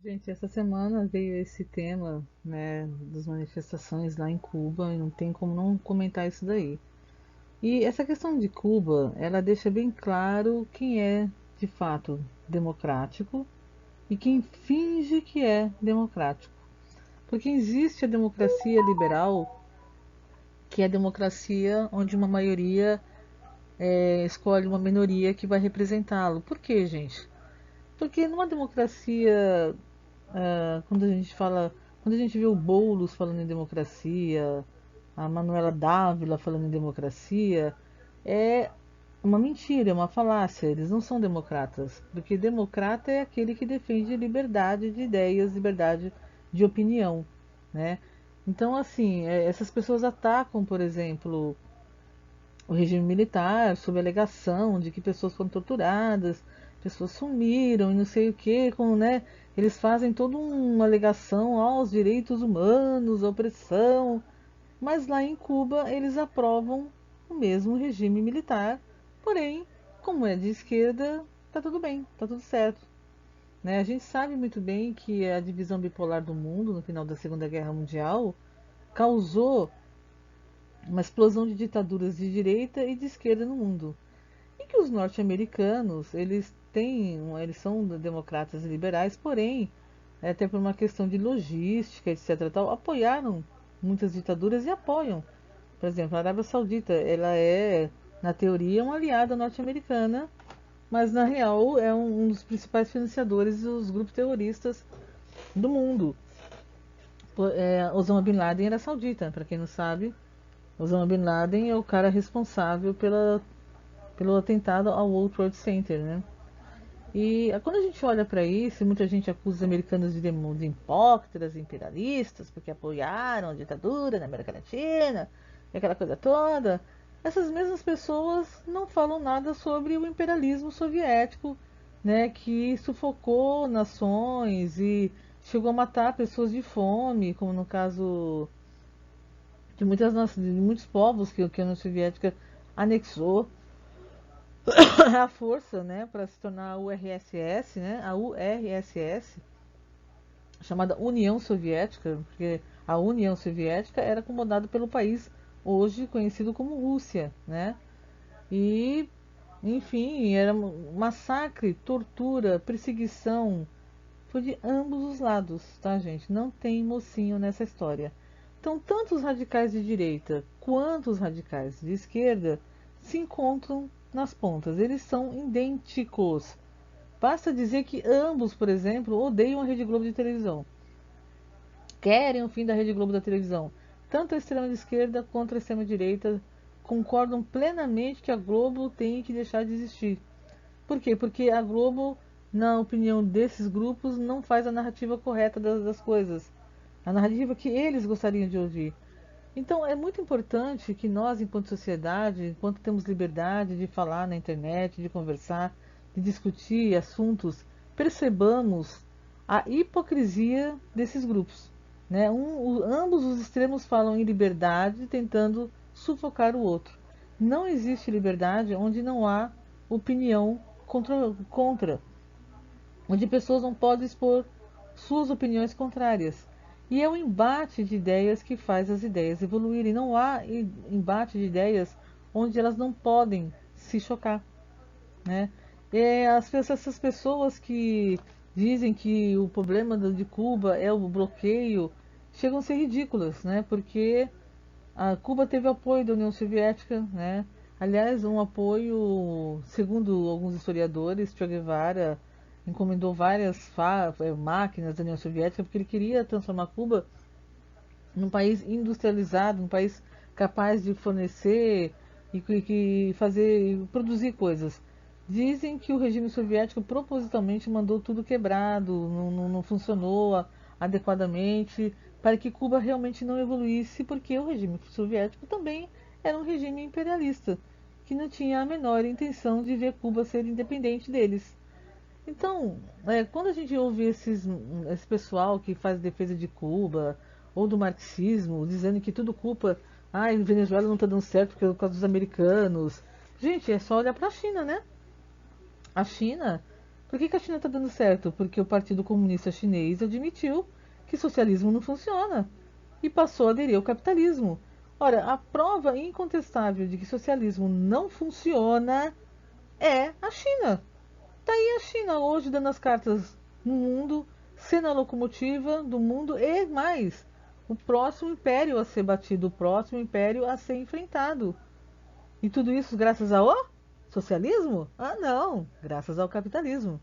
Gente, essa semana veio esse tema, né, das manifestações lá em Cuba e não tem como não comentar isso daí. E essa questão de Cuba, ela deixa bem claro quem é de fato democrático e quem finge que é democrático. Porque existe a democracia liberal, que é a democracia onde uma maioria escolhe uma minoria que vai representá-lo. Por quê, gente? Porque numa democracia quando a gente fala, quando a gente vê o Boulos falando em democracia, a Manuela Dávila falando em democracia, é uma mentira, é uma falácia. Eles não são democratas, porque democrata é aquele que defende liberdade de ideias, liberdade de opinião, né? Então, assim, essas pessoas atacam, por exemplo, o regime militar sob a alegação de que pessoas foram torturadas, pessoas sumiram e não sei o que, com, né? Eles fazem toda uma alegação aos direitos humanos, à opressão, mas lá em Cuba eles aprovam o mesmo regime militar, porém, como é de esquerda, tá tudo bem, tá tudo certo. Né? A gente sabe muito bem que a divisão bipolar do mundo no final da Segunda Guerra Mundial causou uma explosão de ditaduras de direita e de esquerda no mundo. E que os norte-americanos, eles são democratas e liberais, porém, até por uma questão de logística, etc, tal, apoiaram muitas ditaduras e apoiam. Por exemplo, a Arábia Saudita, ela é, na teoria, uma aliada norte-americana, mas na real é um dos principais financiadores dos grupos terroristas do mundo. Osama Bin Laden era saudita, para quem não sabe. Osama Bin Laden é o cara responsável pelo atentado ao World Trade Center, né? E quando a gente olha para isso, muita gente acusa os americanos de hipócritas, imperialistas, porque apoiaram a ditadura na América Latina, e aquela coisa toda. Essas mesmas pessoas não falam nada sobre o imperialismo soviético, né, que sufocou nações e chegou a matar pessoas de fome, como no caso de de muitos povos que a União Soviética anexou a força, né, para se tornar a URSS, né, a URSS, chamada União Soviética, porque a União Soviética era comandada pelo país hoje conhecido como Rússia, né? E, enfim, era massacre, tortura, perseguição, foi de ambos os lados, tá, gente? Não tem mocinho nessa história. Então, tanto os radicais de direita quanto os radicais de esquerda se encontram nas pontas. Eles são idênticos. Basta dizer que ambos, por exemplo, odeiam a Rede Globo de televisão. Querem o fim da Rede Globo da televisão. Tanto a extrema esquerda quanto a extrema direita concordam plenamente que a Globo tem que deixar de existir. Por quê? Porque a Globo, na opinião desses grupos, não faz a narrativa correta das coisas. A narrativa que eles gostariam de ouvir. Então é muito importante que nós, enquanto sociedade, enquanto temos liberdade de falar na internet, de conversar, de discutir assuntos, percebamos a hipocrisia desses grupos. Né? Ambos os extremos falam em liberdade, tentando sufocar o outro. Não existe liberdade onde não há opinião contra, onde pessoas não podem expor suas opiniões contrárias. E é o embate de ideias que faz as ideias evoluírem. Não há embate de ideias onde elas não podem se chocar, né? Essas pessoas que dizem que o problema de Cuba é o bloqueio chegam a ser ridículas, né? Porque a Cuba teve apoio da União Soviética, né? Aliás, um apoio, segundo alguns historiadores, Che Guevara encomendou várias máquinas da União Soviética porque ele queria transformar Cuba num país industrializado, num país capaz de fornecer e que fazer, produzir coisas. Dizem que o regime soviético propositalmente mandou tudo quebrado, não funcionou adequadamente, para que Cuba realmente não evoluísse, porque o regime soviético também era um regime imperialista, que não tinha a menor intenção de ver Cuba ser independente deles. Então, quando a gente ouve esse pessoal que faz defesa de Cuba ou do marxismo, dizendo que tudo culpa, Venezuela não está dando certo por causa dos americanos. Gente, é só olhar para a China, né? A China, Por que a China está dando certo? Porque o Partido Comunista Chinês admitiu que socialismo não funciona e passou a aderir ao capitalismo. Ora, a prova incontestável de que socialismo não funciona é a China. Está aí a China hoje dando as cartas no mundo, sendo a locomotiva do mundo e mais. O próximo império a ser batido, o próximo império a ser enfrentado. E tudo isso graças ao socialismo? Ah, não, graças ao capitalismo.